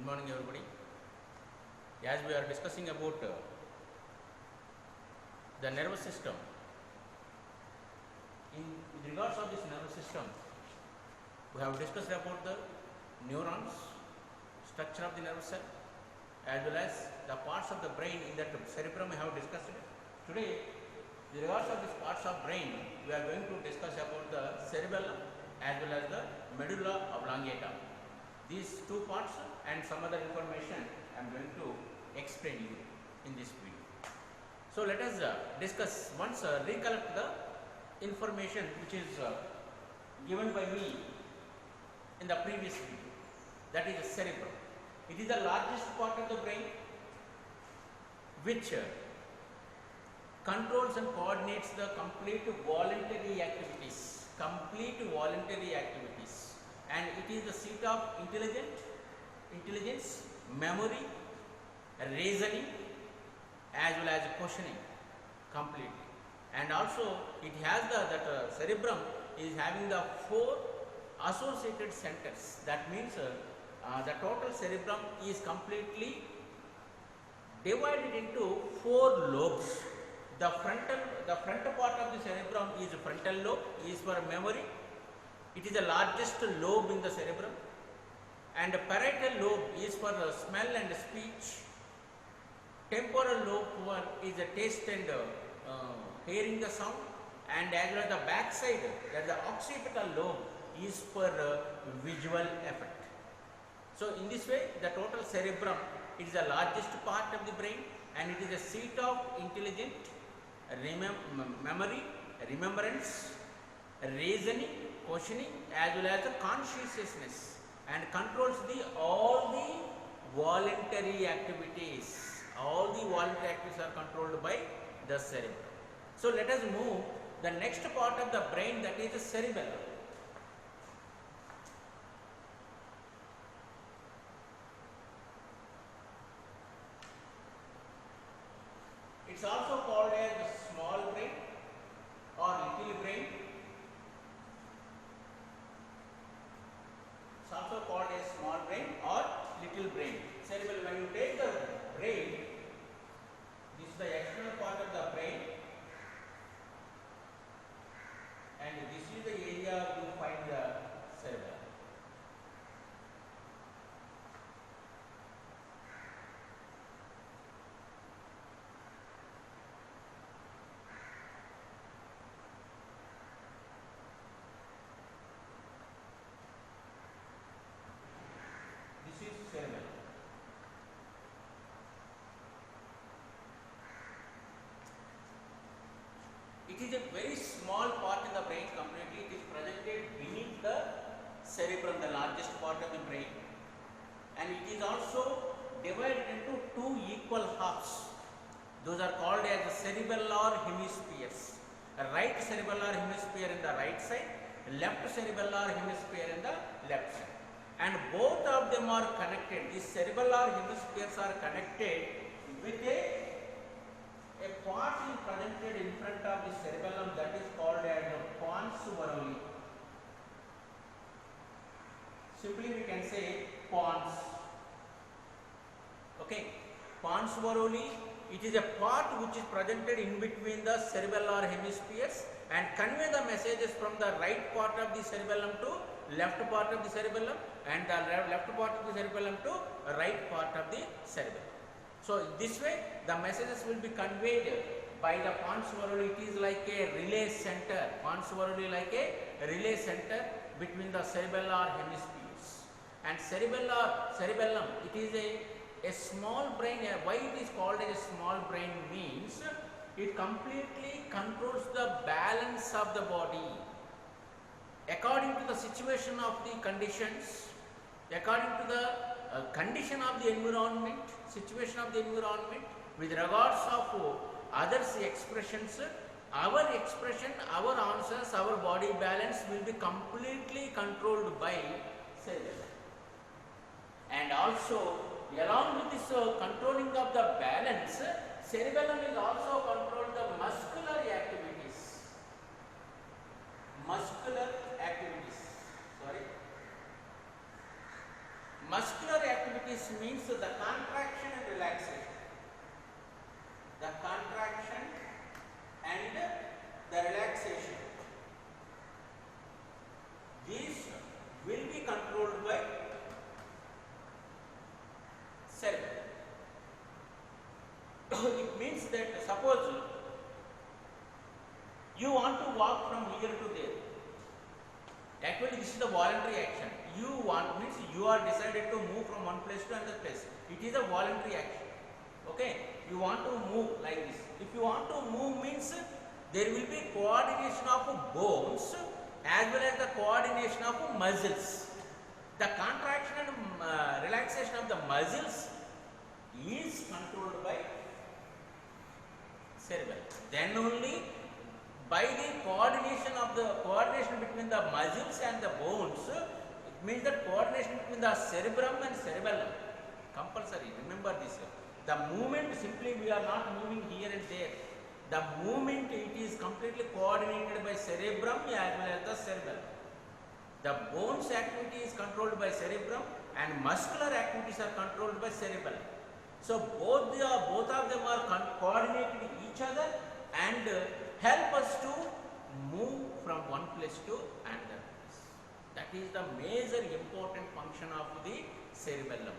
Good morning, everybody. As we are discussing about the nervous system, with regards of this nervous system, we have discussed about the neurons, structure of the nervous cell, as well as the parts of the brain in that cerebrum we have discussed it. Today, with regards of these parts of brain, we are going to discuss about the cerebellum as well as the medulla oblongata. These two parts and some other information I am going to explain you in this video. So let us discuss once, recollect the information which is given by me in the previous video, that is the cerebrum. It is the largest part of the brain which controls and coordinates the complete voluntary activities, and it is the seat of intelligence, memory, reasoning as well as questioning completely. And also it has that cerebrum is having the 4 associated centers. That means the total cerebrum is completely divided into 4 lobes. The front part of the cerebrum is frontal lobe, is for memory. It is the largest lobe in the cerebrum, and the parietal lobe is for smell and speech. Temporal lobe is the taste and hearing the sound, and as well as the back side, that the occipital lobe is for visual effect. So in this way, the total cerebrum is the largest part of the brain, and it is the seat of intelligent, memory, remembrance, reasoning, questioning as well as the consciousness, and controls all the voluntary activities. All the voluntary activities are controlled by the cerebrum. So let us move the next part of the brain, that is the cerebellum. It's also called as the small brain or little brain. It's also called as small brain or little brain. Cerebellum. When you take the brain, this is the external part of the brain, and this is the area you find the cerebellum. This is cerebellum. It is a very small part in the brain completely. It is projected beneath the cerebrum, the largest part of the brain, and it is also divided into 2 equal halves. Those are called as the cerebellar hemispheres. A right cerebellar hemisphere in the right side, left cerebellar hemisphere in the left side, and both of them are connected. These cerebellar hemispheres are connected with a part is presented in front of the cerebellum, that is called as the pons varolii. Simply we can say pons. Okay, pons varolii. It is a part which is presented in between the cerebellar hemispheres and convey the messages from the right part of the cerebellum to left part of the cerebellum, and the left part of the cerebellum to right part of the cerebellum. So this way the messages will be conveyed by the pons varolii. It is like a relay center. Pons varolii like a relay center between the cerebellar hemispheres. And cerebellum, it is a small brain. Why it is called a small brain means it completely controls the balance of the body according to the situation of the conditions, according to the condition of the environment, situation of the environment. With regards of others' expressions, our expression, our answers, our body balance will be completely controlled by cerebellum. And also along with this controlling of the balance, cerebellum is also controlling the muscular activities. muscular activities means the contraction and relaxation. The contraction and the relaxation. These will be controlled by cerebellum. It means that suppose you want to walk from here to there. Actually, this is the voluntary action. You want means you are decided to move from one place to another place. It is a voluntary action. Okay, you want to move like this. If you want to move means there will be coordination of bones as well as the coordination of muscles. The contraction and relaxation of the muscles is controlled by cerebellum. Then only by the coordination between the muscles and the bones, it means that coordination between the cerebrum and cerebellum. Compulsory, remember this. The movement, simply we are not moving here and there. The movement, it is completely coordinated by cerebrum as well as the cerebellum. The bones activity is controlled by cerebrum and muscular activities are controlled by cerebellum. So both of them are coordinated each other and help us to move from one place to another place. That is the major important function of the cerebellum.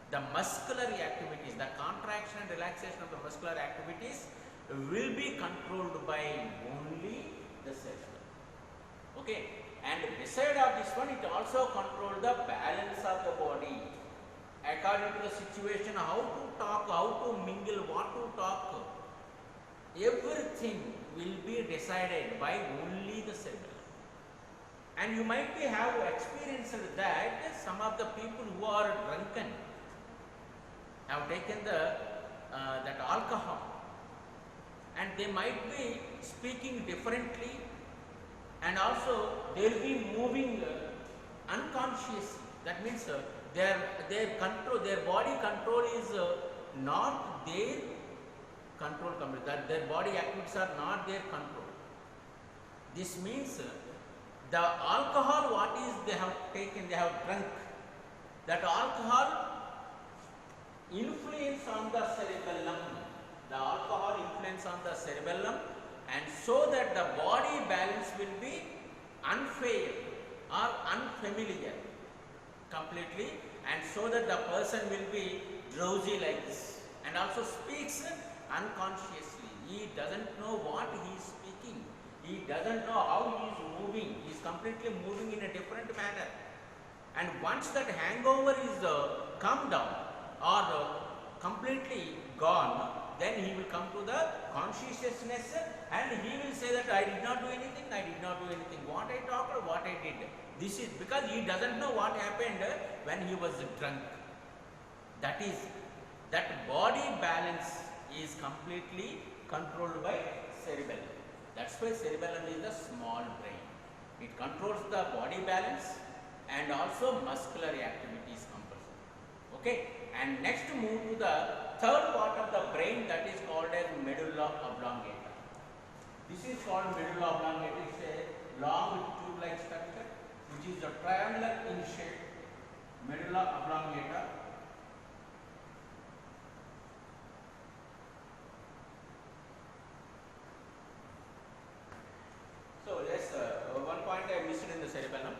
The muscular activities, the contraction and relaxation of the muscular activities will be controlled by only the cerebellum. Okay, and beside of this one, it also controls the balance of the body. According to the situation, how to talk, how to mingle, what to talk, everything will be decided by only the cerebellum. And you might be have experienced that some of the people who are drunken have taken that alcohol, and they might be speaking differently, and also they will be moving unconsciously. That means their body control is not their control completely. That their body activities are not their control. This means the alcohol, what is they have taken, they have drunk, that alcohol influence on the cerebellum. The alcohol influence on the cerebellum, and so that the body balance will be unfair or unfamiliar completely, and so that the person will be drowsy like this, and also speaks unconsciously. He doesn't know what he is speaking. He doesn't know how he is moving. He is completely moving in a different manner. And once that hangover is come down or completely gone, then he will come to the consciousness and he will say that I did not do anything, I did not do anything. What I talked or what I did. This is because he doesn't know what happened when he was drunk. That is, that body balance is completely controlled by cerebellum. That's why cerebellum is the small brain. It controls the body balance and also muscular activities compulsory. Okay, and next move to the third part of the brain, that is called as medulla oblongata. This is called medulla oblongata. It's a long tube-like structure which is a triangular in shape. Medulla oblongata. So yes, one point I missed in the cerebellum.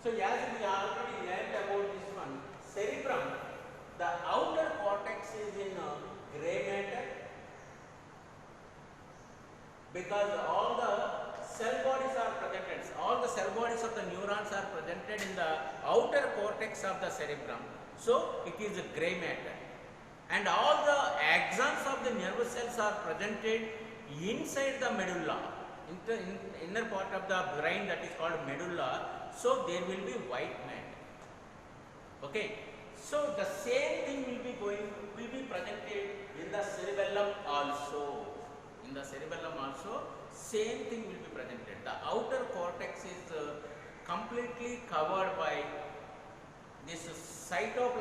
So as we already learned about this one, cerebrum, the outer cortex is in gray matter because all the cell bodies are presented, all the cell bodies of the neurons are presented in the outer cortex of the cerebrum. So it is a gray matter, and all the axons of the nervous cells are presented inside the medulla, inner part of the brain, that is called medulla. So there will be white matter. Okay. So the same thing will be presented in the cerebellum also. In the cerebellum also, same thing will be presented. The outer cortex is completely covered by this cytons.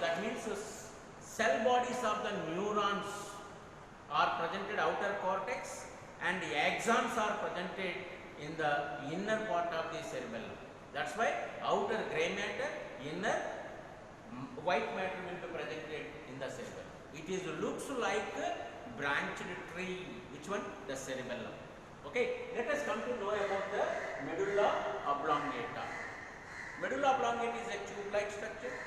That means cell bodies of the neurons are presented outer cortex, and the axons are presented in the inner part of the cerebellum. That's why outer gray matter, inner white matter will be presented in the cerebellum. It is looks like a branched tree. Which one? The cerebellum. Okay, let us come to know about the medulla oblongata. Medulla oblongata is a tube-like structure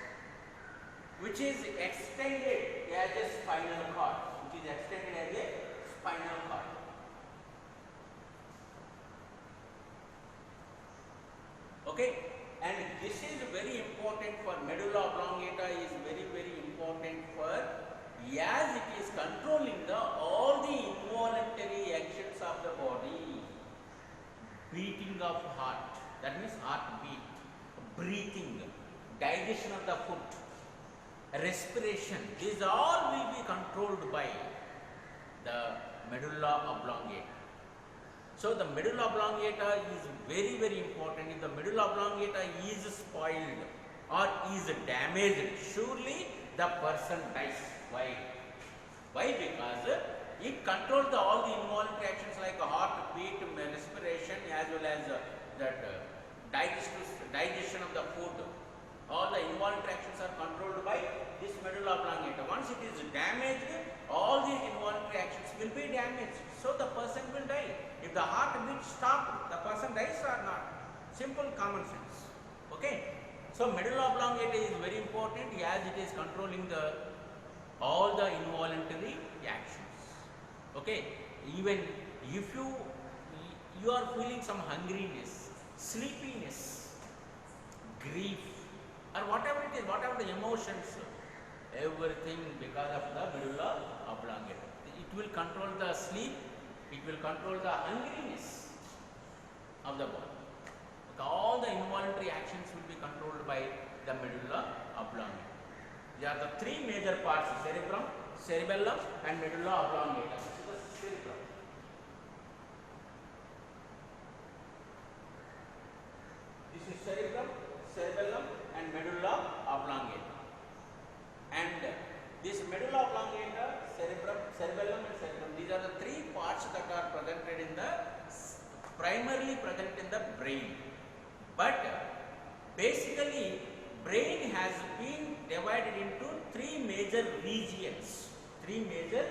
which is extended as a spinal cord. Which is extended as a spinal cord. Okay, and this is very important for medulla oblongata is very important for as it is controlling the all the involuntary actions of the body, beating of heart, that means heartbeat, breathing, digestion of the food, respiration. These all will be controlled by the medulla oblongata. So the medulla oblongata is very important. If the medulla oblongata is spoiled or is damaged, surely the person dies. Why? Why? Because it controls all the involuntary actions like heartbeat, respiration, as well as digestion of the food. All the involuntary actions are controlled by this medulla oblongata. Once it is damaged, all these involuntary actions will be damaged. So the person will die. If the heartbeat stops, the person dies or not. Simple common sense. Okay. So medulla oblongata is very important as it is controlling all the involuntary actions. Okay. Even if you are feeling some hungriness, sleepiness, grief, or whatever it is, whatever the emotions, everything because of the medulla oblongata. It will control the sleep, it will control the hungriness of the body. All the involuntary actions will be controlled by the medulla oblongata. These are the three major parts: cerebrum, cerebellum, and medulla oblongata. This is the cerebrum. This is cerebrum, cerebellum, and medulla oblongata. And this medulla oblongata, cerebellum, and cerebrum, these are the three parts that are presented in the primarily present in the brain. But basically, brain has been divided into three major regions. Three major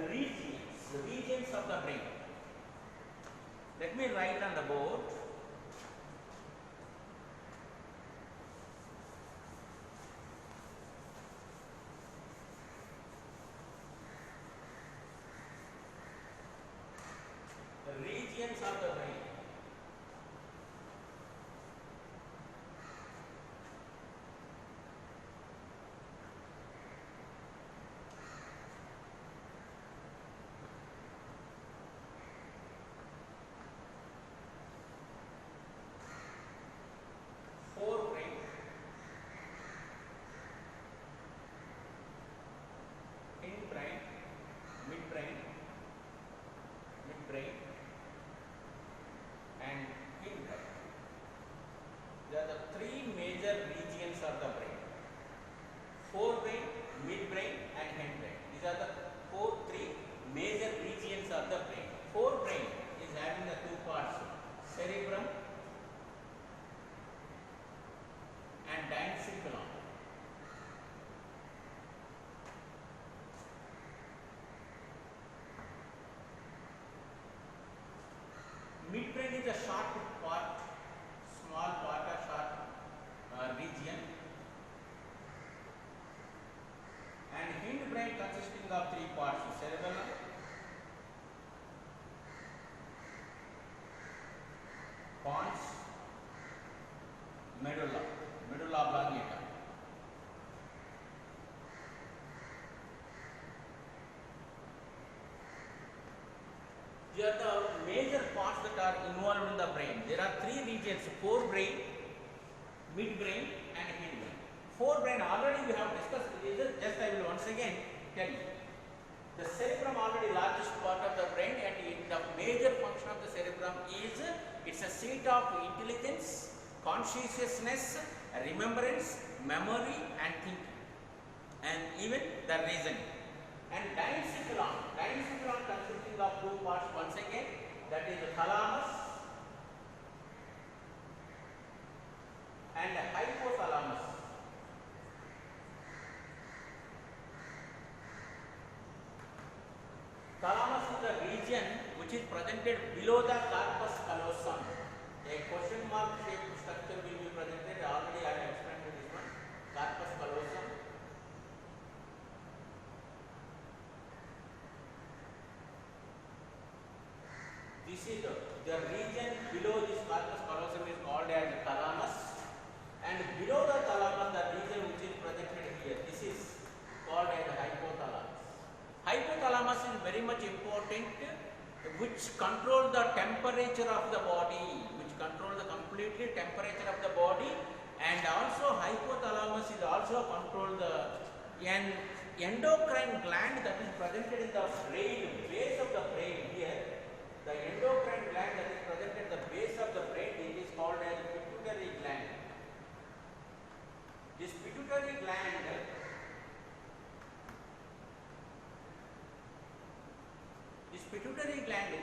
regions of the brain. Let me write on the board. The regions of the brain. Forebrain, hindbrain, midbrain, and hindbrain. There are the three major regions of the brain: forebrain, midbrain, and hindbrain. These are the three major regions of the brain. Forebrain is having the two parts: cerebrum and diencephalon. Midbrain is a short part, small part, a short region, and hindbrain consisting of three parts: cerebellum, pons, medulla oblongata. These are the major parts that are involved in the brain. There are three regions: forebrain, midbrain, and hindbrain. Forebrain already we have discussed. Just I will once again tell you. The cerebrum already largest part of the brain, and the major function of the cerebrum is it's a seat of intelligence, consciousness, remembrance, memory, and thinking, and even the reasoning. And diencephalon consisting of two parts once again, that is the thalamus region which is presented below the corpus callosum. A question mark shaped structure will be presented. Already I have explained this one. Corpus callosum. This is the region below this corpus callosum is called as thalamus, and below the thalamus the region which is presented here, this is called as hypothalamus. Hypothalamus is very much important, which control the temperature of the body, which control the completely temperature of the body, and also hypothalamus is also control the endocrine gland that is presented in the brain, base of the brain here. The endocrine gland that is present at the base of the brain, it is called as pituitary gland. This pituitary gland,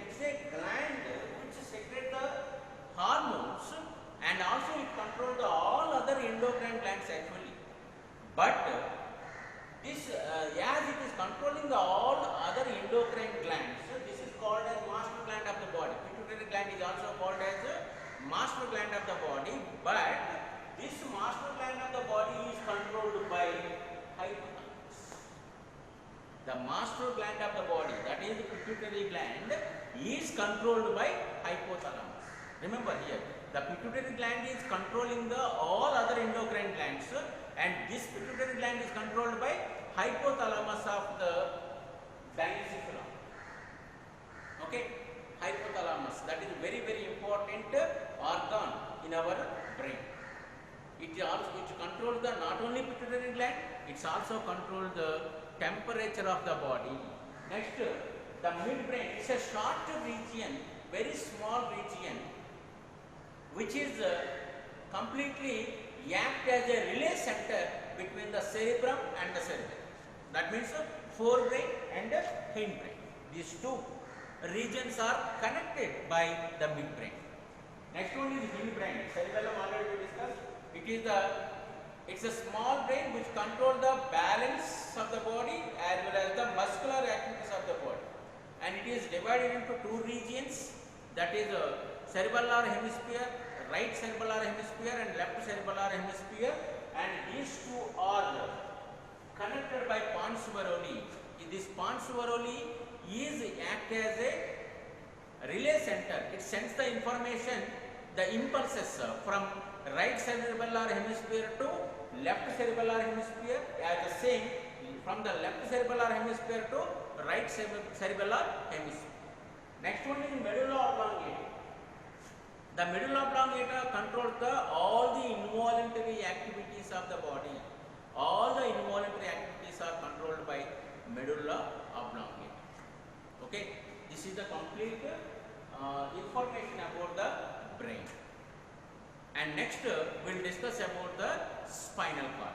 is a gland which secretes the hormones, and also it controls all other endocrine glands actually. But this, as it is controlling the all other endocrine glands, this is called as master gland of the body. Pituitary gland is also called as master gland of the body, but this master gland of the body is controlled by hypothalamus. The master gland of the body, that is the pituitary gland, is controlled by hypothalamus. Remember here, the pituitary gland is controlling the all other endocrine glands, and this pituitary gland is controlled by hypothalamus of the diencephalon. Okay, hypothalamus, that is very important organ in our brain. It controls the not only pituitary gland, it's also controls the temperature of the body. Next, the midbrain, it's a short region, very small region, which is completely act as a relay center between the cerebrum and the cerebellum. That means forebrain and hindbrain. These two regions are connected by the midbrain. Next one is hindbrain. Cerebellum already we discussed. It's a small brain which controls the balance of the body as well as the muscular activities of the body. And it is divided into two regions, that is cerebellar hemisphere, right cerebellar hemisphere and left cerebellar hemisphere, and these two are connected by pons varolii. This pons varolii is act as a relay center. It sends the information, the impulses from right cerebellar hemisphere to left cerebellar hemisphere, as the same from the left cerebellar hemisphere to right cerebellar hemisphere. Next one is medulla oblongata. The medulla oblongata controls all the involuntary activities of the body. All the involuntary activities are controlled by medulla oblongata. Okay, this is the complete information about the brain. And next we will discuss about the spinal cord.